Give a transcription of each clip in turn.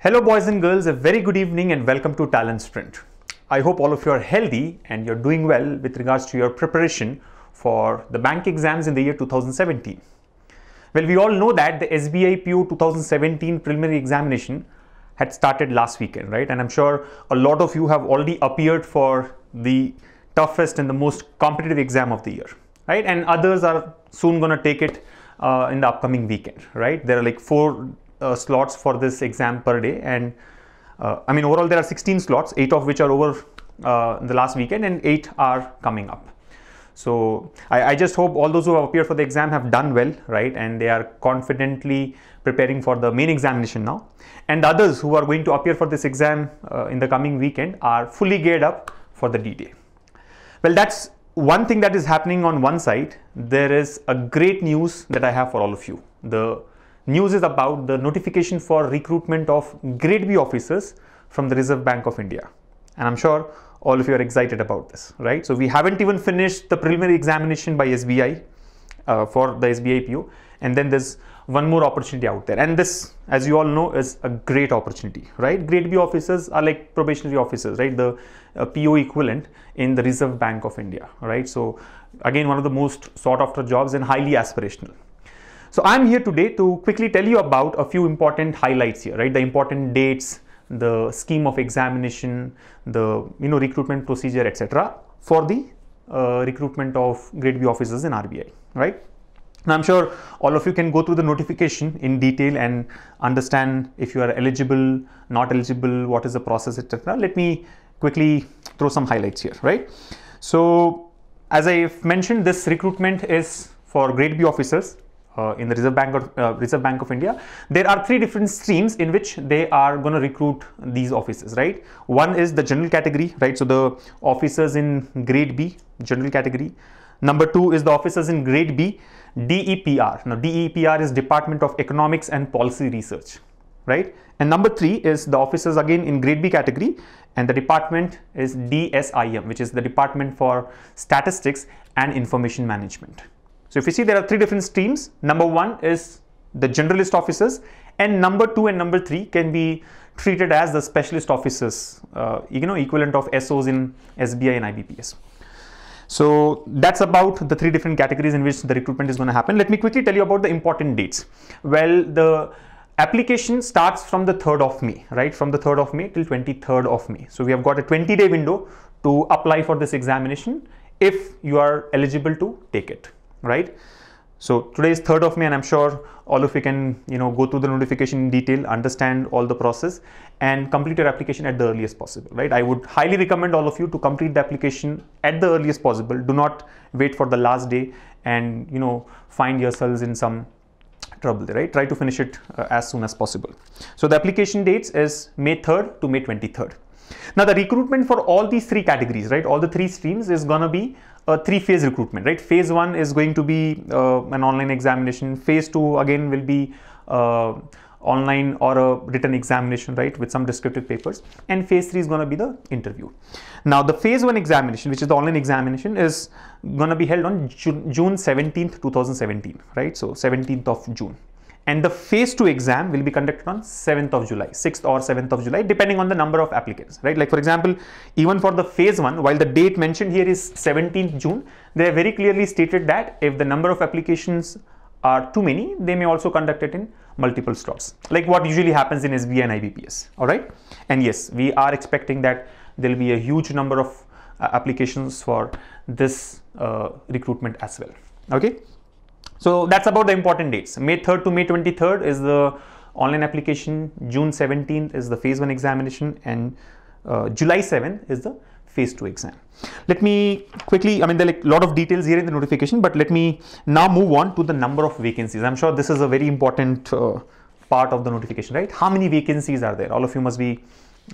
Hello boys and girls, a very good evening and welcome to TalentSprint. I hope all of you are healthy and you're doing well with regards to your preparation for the bank exams in the year 2017. Well, we all know that the SBI PO 2017 preliminary examination had started last weekend, right? And I'm sure a lot of you have already appeared for the toughest and the most competitive exam of the year, right? And others are soon going to take it in the upcoming weekend, right? There are like 4 slots for this exam per day, and overall there are 16 slots, 8 of which are over the last weekend and 8 are coming up. So I just hope all those who have appeared for the exam have done well, right, and they are confidently preparing for the main examination now, and the others who are going to appear for this exam in the coming weekend are fully geared up for the D-Day. Well, that's one thing that is happening on one side. There is a great news that I have for all of you. The news is about the notification for recruitment of Grade B officers from the Reserve Bank of India. And I'm sure all of you are excited about this, right? So we haven't even finished the preliminary examination by SBI for the SBI PO. And then there's one more opportunity out there. And this, as you all know, is a great opportunity, right? Grade B officers are like probationary officers, right? The PO equivalent in the Reserve Bank of India, right? So again, one of the most sought after jobs and highly aspirational. So I'm here today to quickly tell you about a few important highlights here, right? The important dates, the scheme of examination, the recruitment procedure, etc. for the recruitment of Grade B officers in RBI, right? Now I'm sure all of you can go through the notification in detail and understand if you are eligible, not eligible, what is the process, etc. Let me quickly throw some highlights here, right? So as I've mentioned, this recruitment is for Grade B officers in the Reserve Bank of India. There are 3 different streams in which they are going to recruit these officers, right? One is the general category, right? So the officers in Grade B, general category. Number 2 is the officers in Grade B, DEPR. Now DEPR is Department of Economics and Policy Research, right? And number 3 is the officers again in Grade B category, and the department is DSIM, which is the Department for Statistics and Information Management. So if you see, there are 3 different streams. Number 1 is the generalist officers, and number 2 and number 3 can be treated as the specialist officers, equivalent of SOs in SBI and IBPS. So that's about the 3 different categories in which the recruitment is going to happen. Let me quickly tell you about the important dates. Well, the application starts from the 3rd of May, right? From the 3rd of May till 23rd of May. So we have got a 20-day window to apply for this examination if you are eligible to take it, right? So today is 3rd of May, and I'm sure all of you can go through the notification in detail, understand all the process and complete your application at the earliest possible, right? I would highly recommend all of you to complete the application at the earliest possible. Do not wait for the last day and find yourselves in some trouble, right? Try to finish it as soon as possible. So the application dates is May 3rd to May 23rd. Now the recruitment for all these 3 categories, right, all the 3 streams is going to be a 3-phase recruitment, right? Phase 1 is going to be an online examination. Phase 2 again will be online or a written examination, right, with some descriptive papers. And phase 3 is going to be the interview. Now the phase 1 examination, which is the online examination, is going to be held on June 17th, 2017, right? So 17th of June. And the phase 2 exam will be conducted on 7th of July, 6th or 7th of July, depending on the number of applicants, right? Like for example, even for the phase 1, while the date mentioned here is 17th June, they have very clearly stated that if the number of applications are too many, they may also conduct it in multiple slots, like what usually happens in SBI and IBPS, all right? And yes, we are expecting that there will be a huge number of applications for this recruitment as well, okay? So that's about the important dates. May 3rd to May 23rd is the online application, June 17th is the phase 1 examination, and July 7th is the phase 2 exam. Let me quickly, there are like a lot of details here in the notification, but let me now move on to the number of vacancies. I'm sure this is a very important part of the notification, right? How many vacancies are there? All of you must be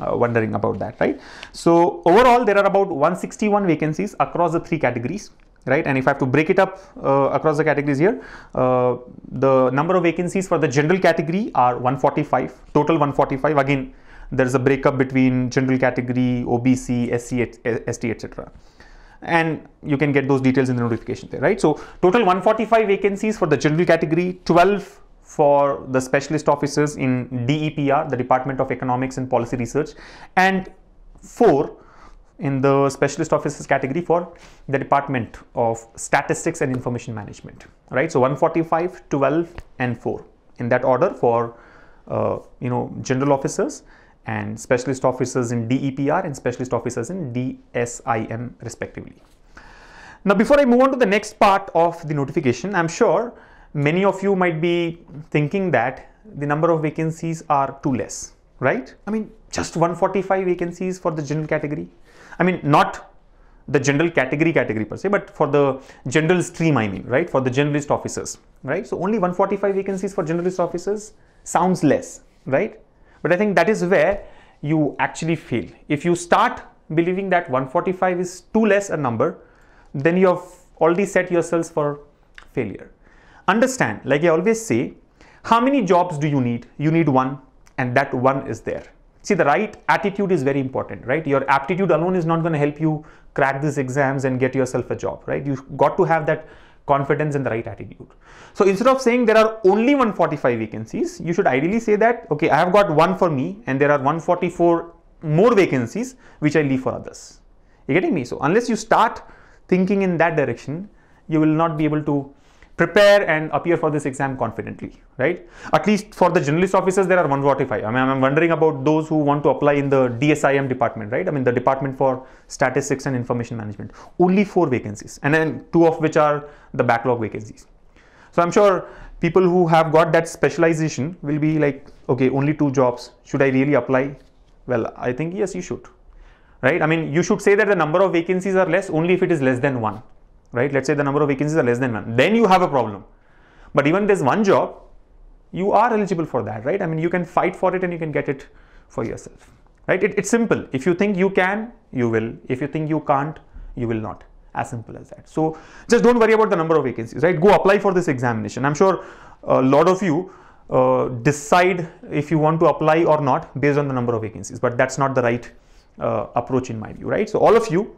wondering about that, right? So overall, there are about 161 vacancies across the 3 categories. Right, and if I have to break it up across the categories here, the number of vacancies for the general category are 145, total 145. Again, there is a breakup between general category, OBC, SC, ST, etc. And you can get those details in the notification there, right? So total 145 vacancies for the general category, 12 for the specialist officers in DEPR, the Department of Economics and Policy Research, and 4 in the specialist officers category for the Department of Statistics and Information Management, right? So 145, 12 and 4 in that order for general officers and specialist officers in DEPR and specialist officers in DSIM respectively. Now, before I move on to the next part of the notification, I'm sure many of you might be thinking that the number of vacancies are too less, right? I mean, just 145 vacancies for the general category. I mean, not the general category per se, but for the general stream, I mean, right? For the generalist officers, right? So only 145 vacancies for generalist officers sounds less, right? But I think that is where you actually fail. If you start believing that 145 is too less a number, then you have already set yourselves for failure. Understand, like I always say, how many jobs do you need? You need one, and that one is there. See, the right attitude is very important, right? Your aptitude alone is not going to help you crack these exams and get yourself a job, right? You've got to have that confidence and the right attitude. So instead of saying there are only 145 vacancies, you should ideally say that, okay, I have got one for me and there are 144 more vacancies which I leave for others. You're getting me? So unless you start thinking in that direction, you will not be able to prepare and appear for this exam confidently, right? At least for the generalist officers, there are 145. I mean, I'm wondering about those who want to apply in the DSIM department, right? I mean, the Department for Statistics and Information Management. Only 4 vacancies, and then 2 of which are the backlog vacancies. So I'm sure people who have got that specialization will be like, okay, only 2 jobs. Should I really apply? Well, I think yes, you should, right? I mean, you should say that the number of vacancies are less only if it is less than 1. Right? Let's say the number of vacancies are less than 1. Then you have a problem. But even there's 1 job, you are eligible for that, right? I mean, you can fight for it and you can get it for yourself, right? It's simple. If you think you can, you will. If you think you can't, you will not. As simple as that. So just don't worry about the number of vacancies, right? Go apply for this examination. I'm sure a lot of you decide if you want to apply or not based on the number of vacancies, but that's not the right approach in my view, right? So all of you,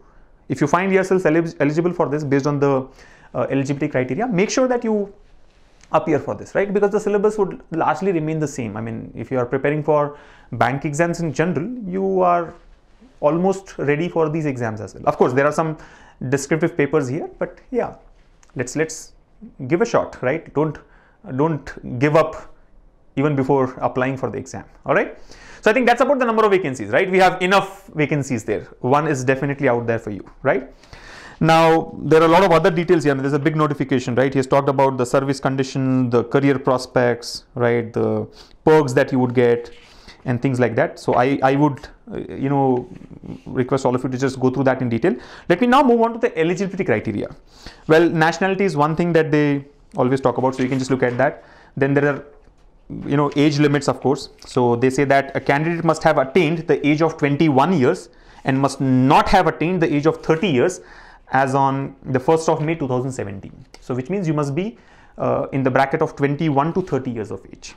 if you find yourself eligible for this based on the eligibility criteria, make sure that you appear for this, right? Because the syllabus would largely remain the same. I mean, if you are preparing for bank exams in general, you are almost ready for these exams as well. Of course, there are some descriptive papers here, but yeah, let's give a shot, right? Don't give up even before applying for the exam. All right. So I think that's about the number of vacancies, right? We have enough vacancies there. 1 is definitely out there for you, right? Now, there are a lot of other details here. There's a big notification, right? He has talked about the service condition, the career prospects, right? The perks that you would get and things like that. So I would, request all of you to just go through that in detail. Let me now move on to the eligibility criteria. Well, nationality is one thing that they always talk about. So you can just look at that. Then there are age limits, of course. So they say that a candidate must have attained the age of 21 years and must not have attained the age of 30 years as on the 1st of May 2017. So which means you must be in the bracket of 21 to 30 years of age.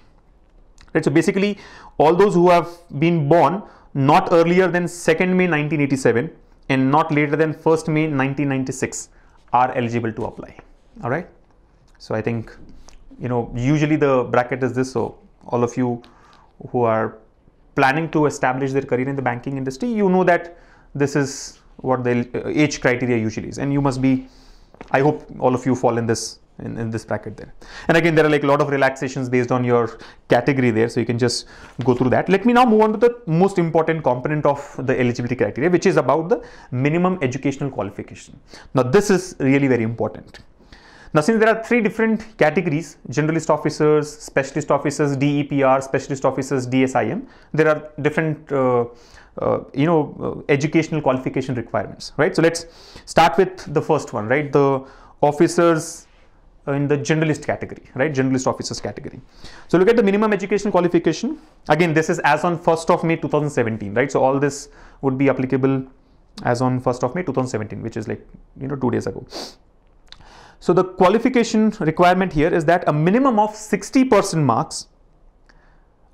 Right? So basically all those who have been born not earlier than 2nd May 1987 and not later than 1st May 1996 are eligible to apply. All right. So I think usually the bracket is this. So all of you who are planning to establish their career in the banking industry, you know that this is what the age criteria usually is, and you must be, I hope all of you fall in this bracket there. And again, there are like a lot of relaxations based on your category there, so you can just go through that. Let me now move on to the most important component of the eligibility criteria, which is about the minimum educational qualification. Now this is really very important. Now, since there are 3 different categories, generalist officers, specialist officers, DEPR, specialist officers, DSIM, there are different, educational qualification requirements, right? So let's start with the first one, right? The officers in the generalist category, right? Generalist officers category. So look at the minimum educational qualification. Again, this is as on 1st of May 2017, right? So all this would be applicable as on 1st of May 2017, which is like, 2 days ago. So the qualification requirement here is that a minimum of 60% marks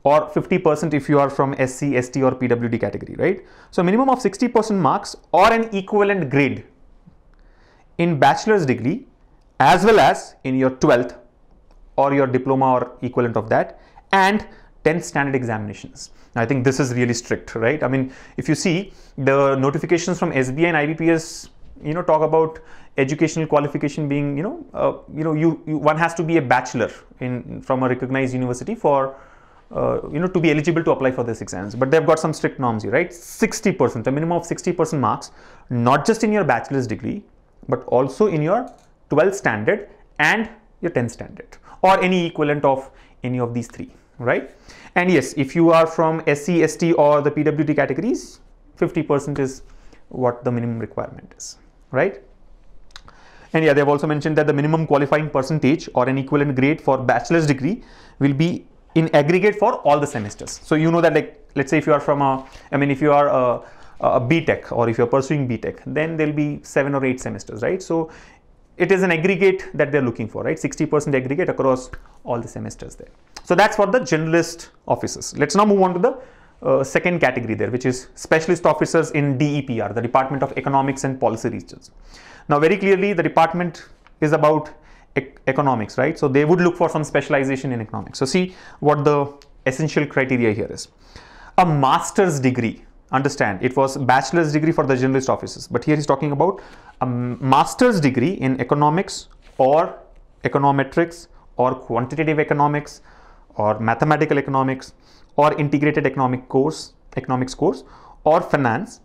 or 50% if you are from SC, ST or PWD category, right? So minimum of 60% marks or an equivalent grade in bachelor's degree as well as in your 12th or your diploma or equivalent of that, and 10th standard examinations. I think this is really strict, right? I mean, if you see the notifications from SBI and IBPS, talk about educational qualification being, one has to be a bachelor from a recognized university for, to be eligible to apply for this exams. But they've got some strict norms here, right? 60%, a minimum of 60% marks, not just in your bachelor's degree, but also in your 12th standard and your 10th standard, or any equivalent of any of these three, right? And yes, if you are from SC, ST or the PWD categories, 50% is what the minimum requirement is, right? And yeah, they've also mentioned that the minimum qualifying percentage or an equivalent grade for bachelor's degree will be in aggregate for all the semesters. So you know that, like, let's say if you are from if you are a BTech, or if you're pursuing BTech, then there'll be 7 or 8 semesters, right? So it is an aggregate that they're looking for, right? 60% aggregate across all the semesters there. So that's for the generalist officers. Let's now move on to the second category there, which is specialist officers in DEPR, the Department of Economics and Policy Research. Now, very clearly, the department is about economics, right? So they would look for some specialization in economics. So see what the essential criteria here is. A master's degree. Understand, it was bachelor's degree for the generalist officers, but here he's talking about a master's degree in economics or econometrics or quantitative economics or mathematical economics or integrated economics course or finance,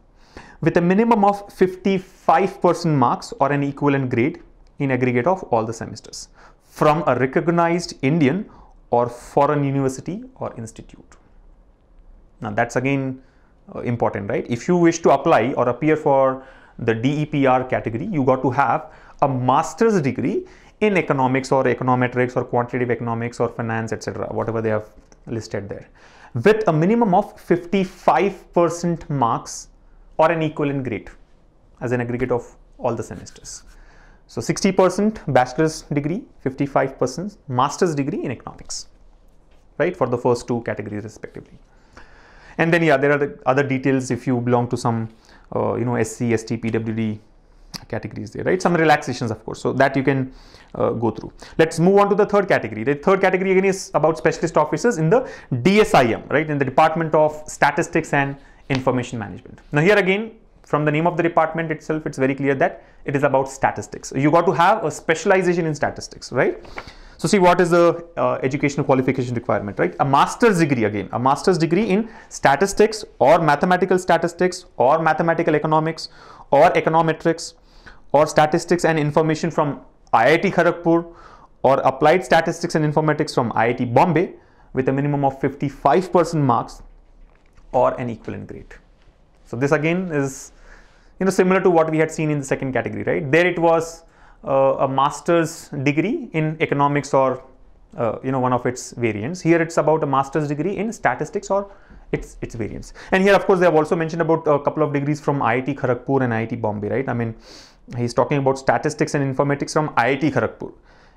with a minimum of 55% marks or an equivalent grade in aggregate of all the semesters from a recognized Indian or foreign university or institute. Now that's again important, right? If you wish to apply or appear for the DEPR category, you got to have a master's degree in economics or econometrics or quantitative economics or finance, etc., whatever they have listed there, with a minimum of 55% marks or an equivalent grade as an aggregate of all the semesters. So 60% bachelor's degree, 55% master's degree in economics, right, for the first two categories respectively. And then yeah, there are the other details if you belong to some SC, ST, PWD categories there, right? Some relaxations, of course, so that you can go through. Let's move on to the third category. The third category again is about specialist officers in the DSIM, right, in the Department of Statistics and Information Management. Now here again, from the name of the department itself, it's very clear that it is about statistics. You got to have a specialization in statistics, right? So see what is the educational qualification requirement, right? A master's degree, again, a master's degree in statistics or mathematical statistics or mathematical economics or econometrics or statistics and information from IIT Kharagpur or applied statistics and informatics from IIT Bombay with a minimum of 55% marks or an equivalent grade. So this again is similar to what we had seen in the second category, right? There it was a master's degree in economics or one of its variants. Here it's about a master's degree in statistics or its variants. And here of course they have also mentioned about a couple of degrees from IIT Kharagpur and IIT Bombay, right? I mean, he's talking about statistics and informatics from IIT Kharagpur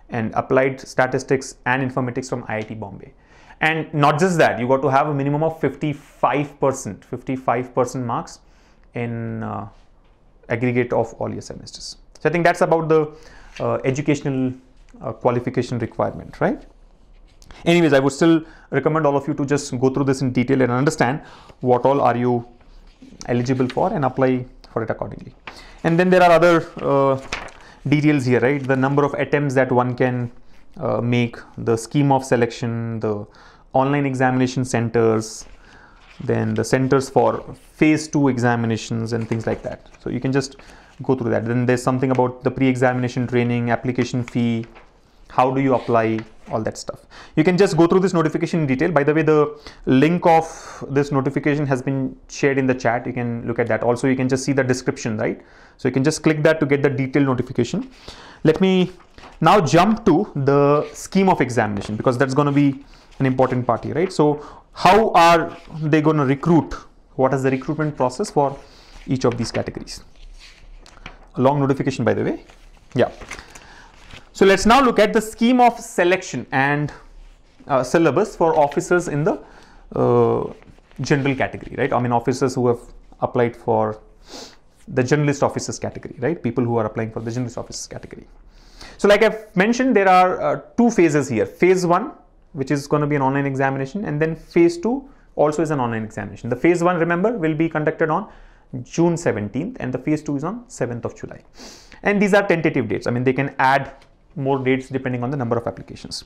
and applied statistics and informatics from IIT Bombay. And not just that, you got to have a minimum of 55% marks in aggregate of all your semesters. So I think that's about the educational qualification requirement, right? Anyways, I would still recommend all of you to just go through this in detail and understand what all are you eligible for and apply for it accordingly. And then there are other details here, right? The number of attempts that one can make, the scheme of selection, the online examination centers, then the centers for phase 2 examinations and things like that. So you can just go through that. Then there's something about the pre-examination training, application fee, how do you apply, all that stuff. You can just go through this notification in detail. By the way, the link of this notification has been shared in the chat. You can look at that. Also, you can just see the description, right? So you can just click that to get the detailed notification. Let me now jump to the scheme of examination, because that's going to be an important part here, right? So how are they going to recruit? What is the recruitment process for each of these categories? A long notification, by the way. Yeah. So let's now look at the scheme of selection and syllabus for officers in the general category, right? I mean, officers who have applied for the generalist officers category, right? People who are applying for the generalist officers category. So So like I've mentioned, there are two phases here. Phase 1, which is going to be an online examination, and then phase 2 also is an online examination. The phase 1, remember, will be conducted on June 17th, and the phase 2 is on 7th of July. And these are tentative dates. I mean, they can add more dates depending on the number of applications.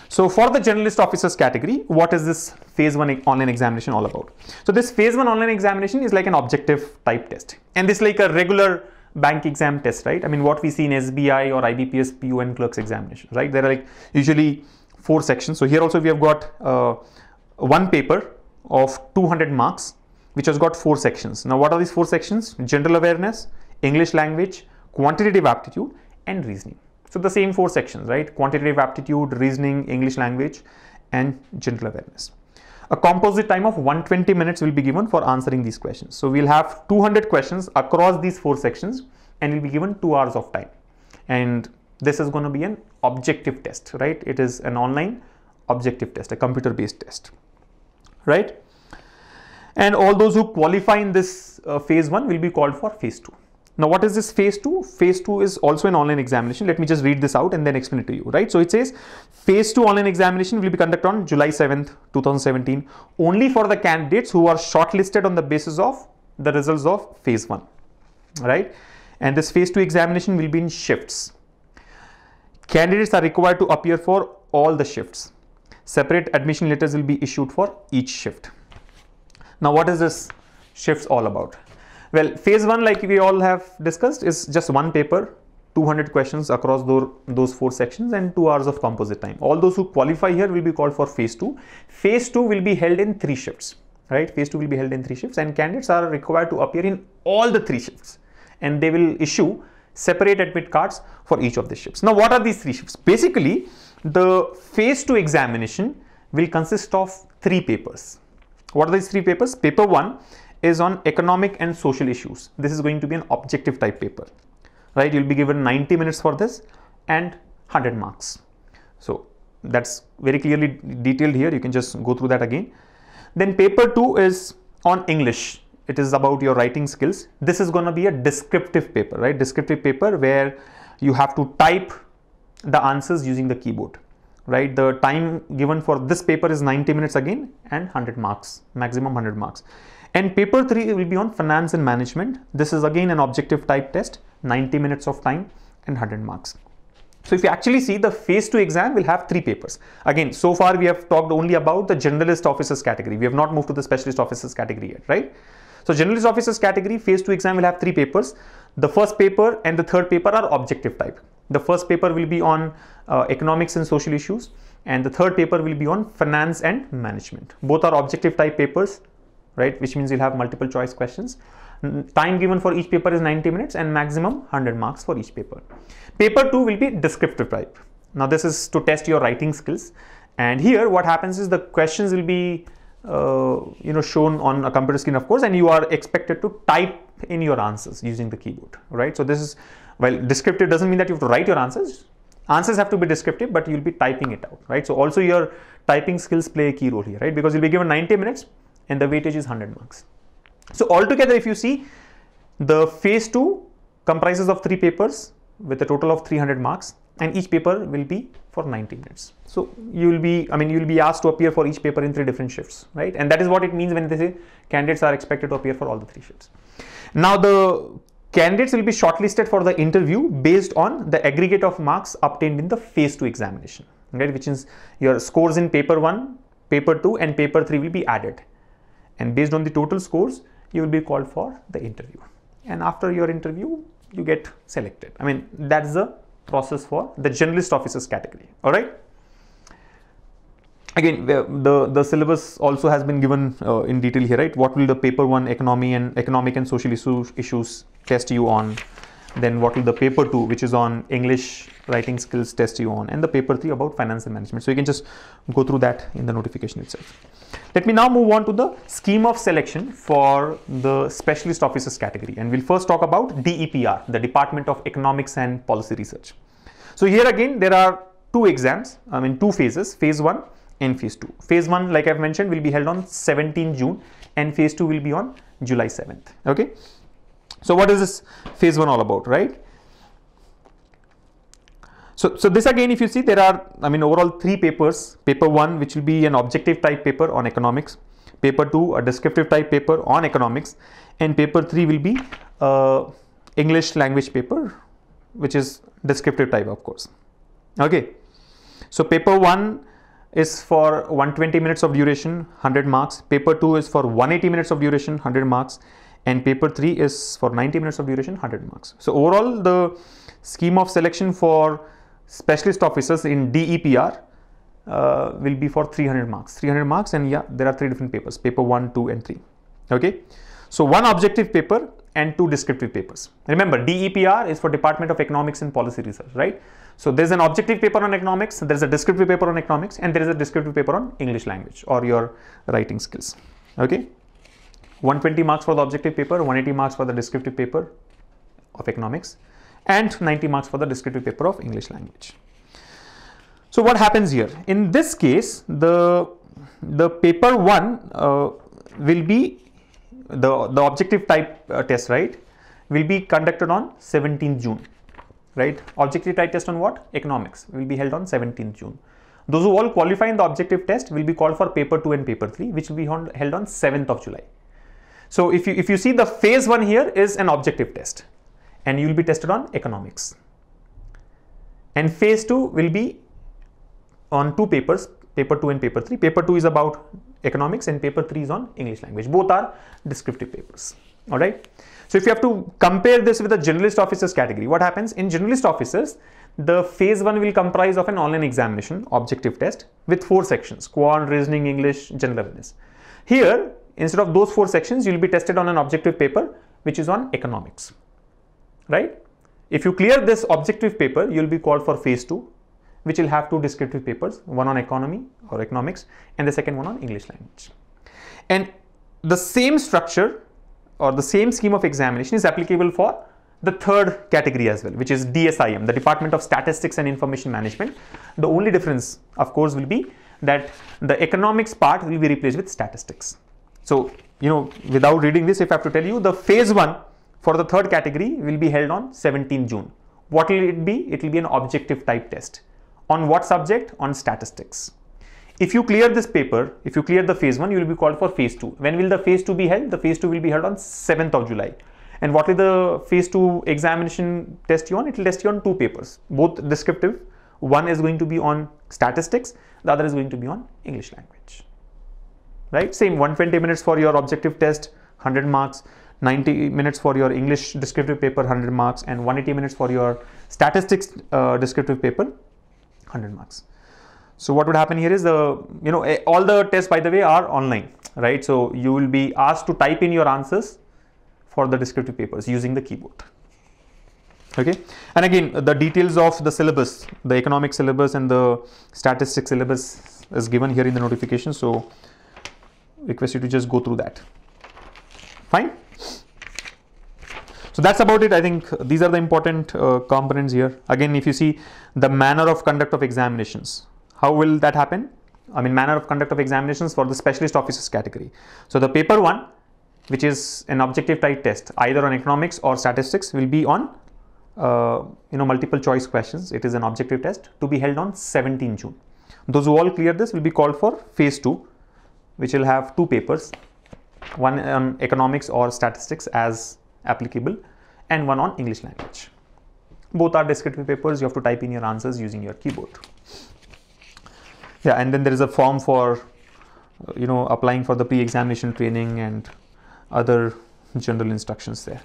So for the generalist officers category, what is this phase 1 online examination all about? So this phase 1 online examination is like an objective type test, and this is like a regular bank exam test, right? I mean, what we see in SBI or IBPS PO and clerks examination, right? There are like usually 4 sections. So here also we have got one paper of 200 marks, which has got 4 sections. Now, what are these 4 sections? General awareness, English language, quantitative aptitude, and reasoning. So the same 4 sections, right? Quantitative aptitude, reasoning, English language, and general awareness. A composite time of 120 minutes will be given for answering these questions. So we'll have 200 questions across these 4 sections, and we'll be given 2 hours of time. And this is going to be an objective test, right? It is an online objective test, a computer-based test, right? And all those who qualify in this phase 1 will be called for phase 2. Now, what is this phase 2? Phase 2 is also an online examination. Let me just read this out and then explain it to you, right? So it says phase 2 online examination will be conducted on July 7th, 2017, only for the candidates who are shortlisted on the basis of the results of phase 1, right? And this phase 2 examination will be in shifts. Candidates are required to appear for all the shifts. Separate admission letters will be issued for each shift. Now, what is this shifts all about? Well, phase 1, like we all have discussed, is just one paper, 200 questions across those 4 sections, and 2 hours of composite time. All those who qualify here will be called for phase 2. Phase 2 will be held in 3 shifts, right? Phase 2 will be held in 3 shifts, and candidates are required to appear in all the 3 shifts, and they will issue separate admit cards for each of the shifts. Now, what are these 3 shifts? Basically, the phase 2 examination will consist of 3 papers. What are these 3 papers? Paper 1 is on economic and social issues. This is going to be an objective type paper, right? You'll be given 90 minutes for this and 100 marks. So that's very clearly detailed here. You can just go through that again. Then paper 2 is on English. It is about your writing skills. This is going to be a descriptive paper, right? Descriptive paper where you have to type the answers using the keyboard, right? The time given for this paper is 90 minutes again and 100 marks, maximum 100 marks. And paper 3 will be on finance and management. This is again an objective type test, 90 minutes of time and 100 marks. So if you actually see, the phase 2 exam will have 3 papers. Again, so far we have talked only about the generalist officers category. We have not moved to the specialist officers category yet, right? So generalist officers category, phase 2 exam will have 3 papers. The first paper and the third paper are objective type. The first paper will be on economics and social issues, and the third paper will be on finance and management. Both are objective type papers, right? Which means you'll have multiple choice questions. Time given for each paper is 90 minutes and maximum 100 marks for each paper. Paper 2 will be descriptive type. Now this is to test your writing skills, and here what happens is the questions will be shown on a computer screen, of course, and you are expected to type in your answers using the keyboard, right? So this is, well, descriptive doesn't mean that you have to write your answers. Answers have to be descriptive, but you'll be typing it out, right? So also your typing skills play a key role here, right? Because you'll be given 90 minutes and the weightage is 100 marks. So altogether, if you see, the phase 2 comprises of 3 papers with a total of 300 marks, and each paper will be for 90 minutes. So you'll be asked to appear for each paper in 3 different shifts, right? And that is what it means when they say candidates are expected to appear for all the 3 shifts. Now the candidates will be shortlisted for the interview based on the aggregate of marks obtained in the phase 2 examination, right? Which is your scores in paper 1, paper 2 and paper 3 will be added. And based on the total scores, you will be called for the interview. And after your interview, you get selected. I mean, that's the process for the generalist officers category. All right. Again, the syllabus also has been given in detail here, right? What will the paper 1 economic and social issues test you on? Then what will the paper 2, which is on English writing skills, test you on? And the paper 3 about finance and management. So you can just go through that in the notification itself. Let me now move on to the scheme of selection for the specialist officers category. And we'll first talk about DEPR, the Department of Economics and Policy Research. So here again, there are 2 exams, 2 phases, phase 1 and phase 2. Phase 1, like I've mentioned, will be held on 17 June and phase 2 will be on July 7th. Okay. So what is this phase 1 all about, right? So this again, if you see, there are, overall 3 papers. Paper 1, which will be an objective type paper on economics. Paper 2, a descriptive type paper on economics. And paper 3 will be English language paper, which is descriptive type, of course. Okay. So paper 1 is for 120 minutes of duration, 100 marks. Paper 2 is for 180 minutes of duration, 100 marks. And paper 3 is for 90 minutes of duration, 100 marks. So overall, the scheme of selection for specialist officers in DEPR will be for 300 marks. 300 marks, and yeah, there are 3 different papers, paper 1, 2 and 3. Okay. So 1 objective paper and 2 descriptive papers. Remember, DEPR is for Department of Economics and Policy Research, right? So there's an objective paper on economics, there's a descriptive paper on economics, and there is a descriptive paper on English language or your writing skills. Okay. 120 marks for the objective paper, 180 marks for the descriptive paper of economics, and 90 marks for the descriptive paper of English language. So what happens here? In this case, the paper 1 will be the objective type test, right, will be conducted on 17th June, right? Objective type test on what? Economics will be held on 17th June. Those who all qualify in the objective test will be called for paper 2 and paper 3, which will be held on 7th of July. So if you see, the phase 1 here is an objective test, and you will be tested on economics. And phase 2 will be on 2 papers, paper 2 and paper 3. Paper 2 is about economics and paper 3 is on English language. Both are descriptive papers. All right. So if you have to compare this with the generalist officers category, what happens in generalist officers? The phase 1 will comprise of an online examination, objective test, with 4 sections: quant, reasoning, English, general awareness. Here, instead of those 4 sections, you will be tested on an objective paper, which is on economics, right? If you clear this objective paper, you will be called for phase 2, which will have 2 descriptive papers, one on economy or economics, and the second one on English language. And the same structure or the same scheme of examination is applicable for the third category as well, which is DSIM, the Department of Statistics and Information Management. The only difference, of course, will be that the economics part will be replaced with statistics. So, without reading this, if I have to tell you, the phase 1 for the third category will be held on 17th June. What will it be? It will be an objective type test. On what subject? On statistics. If you clear this paper, if you clear the phase 1, you will be called for phase 2. When will the phase 2 be held? The phase 2 will be held on 7th of July. And what will the phase 2 examination test you on? It will test you on 2 papers, both descriptive. One is going to be on statistics, the other is going to be on English language. Right? Same 120 minutes for your objective test, 100 marks, 90 minutes for your English descriptive paper, 100 marks, and 180 minutes for your statistics descriptive paper, 100 marks. So what would happen here is all the tests, by the way, are online, right? So you will be asked to type in your answers for the descriptive papers using the keyboard. Okay. And again, the details of the syllabus, the economic syllabus and the statistics syllabus is given here in the notification. So request you to just go through that. Fine. So that's about it. I think these are the important components here. Again, if you see the manner of conduct of examinations, how will that happen? Manner of conduct of examinations for the specialist officers category. So the paper 1, which is an objective type test, either on economics or statistics, will be on multiple choice questions. It is an objective test to be held on 17 June. Those who all clear this will be called for phase 2, which will have 2 papers, one on economics or statistics as applicable, and one on English language. Both are descriptive papers. You have to type in your answers using your keyboard. Yeah, and then there is a form for applying for the pre-examination training and other general instructions there.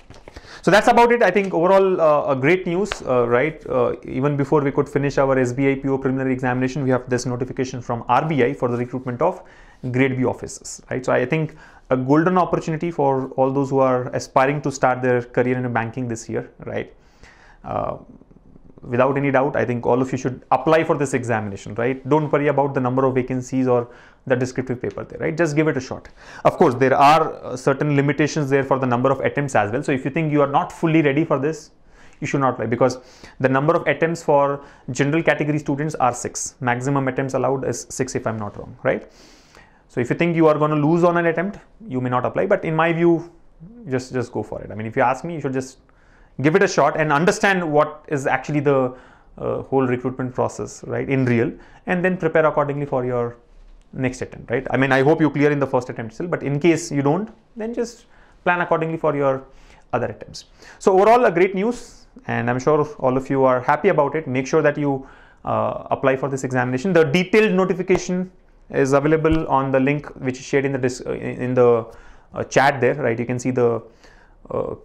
So that's about it. I think overall great news, right? Even before we could finish our SBI PO preliminary examination, we have this notification from RBI for the recruitment of grade B officers, right? So I think a golden opportunity for all those who are aspiring to start their career in banking this year, right? Without any doubt, I think all of you should apply for this examination, right? Don't worry about the number of vacancies or the descriptive paper there, right? Just give it a shot. Of course, there are certain limitations there for the number of attempts as well. So if you think you are not fully ready for this, you should not apply, because the number of attempts for general category students are 6. Maximum attempts allowed is 6 if I'm not wrong, right? So if you think you are going to lose on an attempt, you may not apply. But in my view, just go for it. If you ask me, you should just give it a shot and understand what is actually the whole recruitment process, right, in real, and then prepare accordingly for your next attempt, right? I mean, I hope you clear in the first attempt still, but in case you don't, then just plan accordingly for your other attempts. So overall, a great news, and I'm sure all of you are happy about it. Make sure that you apply for this examination. The detailed notification is available on the link which is shared in the chat there, right? You can see the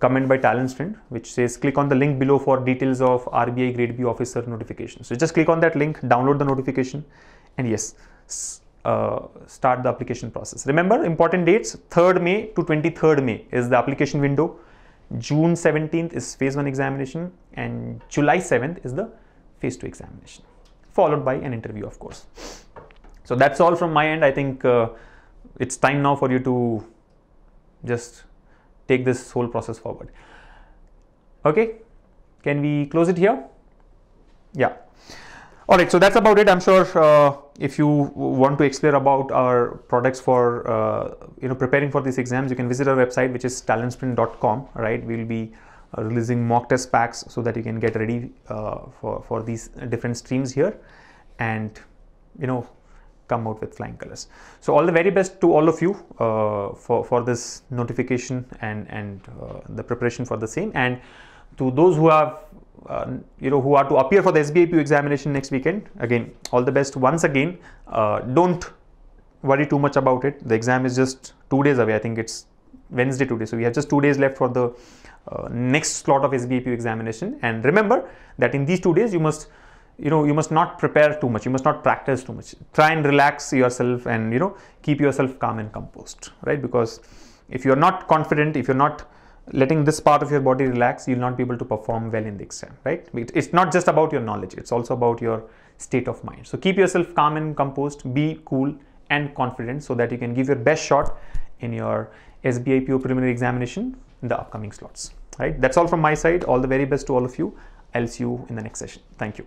comment by TalentSprint which says click on the link below for details of RBI Grade B officer notification. So just click on that link, download the notification, and yes, start the application process. Remember, important dates: 3rd May to 23rd May is the application window. June 17th is phase 1 examination, and July 7th is the phase 2 examination, followed by an interview, of course. So that's all from my end. I think it's time now for you to just take this whole process forward. Okay, can we close it here? Yeah. All right, so that's about it. I'm sure if you want to explore about our products for preparing for these exams, you can visit our website, which is talentsprint.com. Right, we'll be releasing mock test packs so that you can get ready for these different streams here, and come out with flying colors. So all the very best to all of you for this notification and the preparation for the same, and to those who have who are to appear for the SBI PU examination next weekend. Again, all the best once again. Don't worry too much about it. The exam is just 2 days away. I think it's Wednesday today, so we have just 2 days left for the next slot of SBI PU examination. And remember that in these 2 days you must not prepare too much, you must not practice too much. Try and relax yourself and keep yourself calm and composed, right? Because if you're not confident, if you're not letting this part of your body relax, you'll not be able to perform well in the exam, right? It's not just about your knowledge, it's also about your state of mind. So keep yourself calm and composed, be cool and confident so that you can give your best shot in your SBI PO preliminary examination in the upcoming slots, right? That's all from my side. All the very best to all of you. I'll see you in the next session. Thank you.